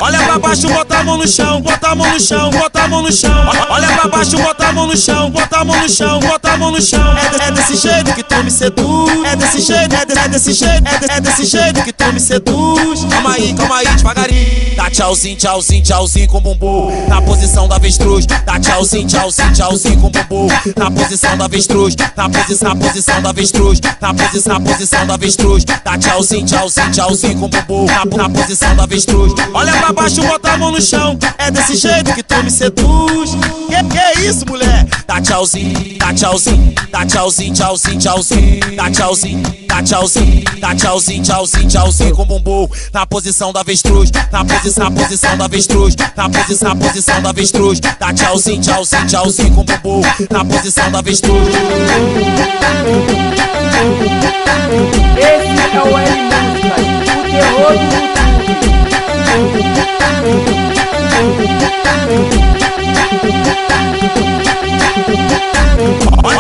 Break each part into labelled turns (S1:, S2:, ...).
S1: Olha pra baixo, bota a mão no chão, bota a mão no chão, bota a mão no chão. Olha pra baixo, bota a mão no chão, bota a mão no chão, bota a mão no chão. É desse jeito que tu me seduz. É desse jeito, é desse jeito, é desse jeito que tu me seduz. Calma aí, devagarinho. Dá tchauzinho, tchauzinho, tchauzinho com bumbum na posição da avestruz. Dá tchauzinho, tchauzinho, tchauzinho com bumbum na posição da avestruz. Na posição da avestruz. Na posição da avestruz. Dá tchauzinho, tchauzinho, tchauzinho com bumbum na posição da avestruz. Olha pra baixo, bota a mão no chão. É desse jeito que tu me seduz. Que é isso, mulher? Dá tchauzinho, dá tchauzinho, dá tchauzinho, tchauzinho, tchauzinho. Dá tchauzinho, dá tchauzinho, dá tchauzinho, tchauzinho, tchauzinho com bumbum na posição da avestruz. Na posição da avestruz. Na posição da avestruz. Dá tchauzinho, tchauzinho, tchauzinho com bumbum na posição da avestruz.
S2: Esse é o L Música, o terror do YouTube.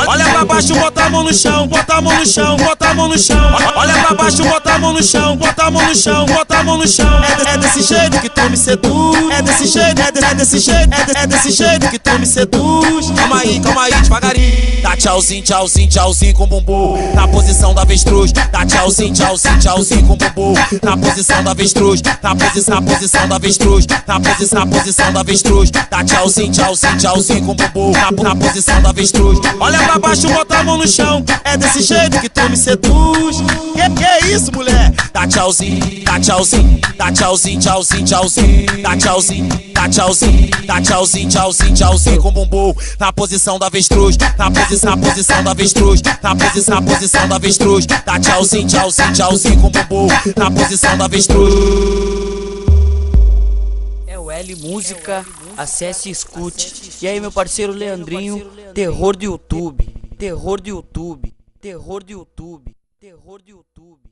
S1: Olha pra baixo, bota a mão no chão, bota a mão no chão, bota a mão no chão. Olha pra baixo, bota a mão no chão, bota a mão no chão, bota a mão no chão. É desse jeito que tu me seduz. É desse jeito, é desse jeito, é desse jeito que tu me seduz. Calma aí, devagarinho. Dá tchauzinho, tchauzinho, tchauzinho com bumbum na posição da avestruz. Dá tchauzinho, tchauzinho, tchauzinho com bumbum na posição da avestruz. Na posição da avestruz. Na posição da avestruz. Dá tchauzinho, tchauzinho, tchauzinho com bumbum na posição da avestruz. Olha pra baixo, bota a mão no chão. É desse jeito que tu me seduz. Que é isso, mulher? Dá tchauzinho, dá tchauzinho, dá tchauzinho, tchauzinho, tchauzinho. Dá tchauzinho, dá tchauzinho, dá tchauzinho, tchauzinho, tchauzinho com bumbum na posição da avestruz. Na posição da avestruz. Na posição da avestruz. Dá tchauzinho, tchauzinho, tchauzinho com bumbum na posição da avestruz.
S2: É o L Música, acesse e escute. E aí, meu parceiro Leandrinho, terror do YouTube, terror do YouTube, terror do YouTube, terror do YouTube.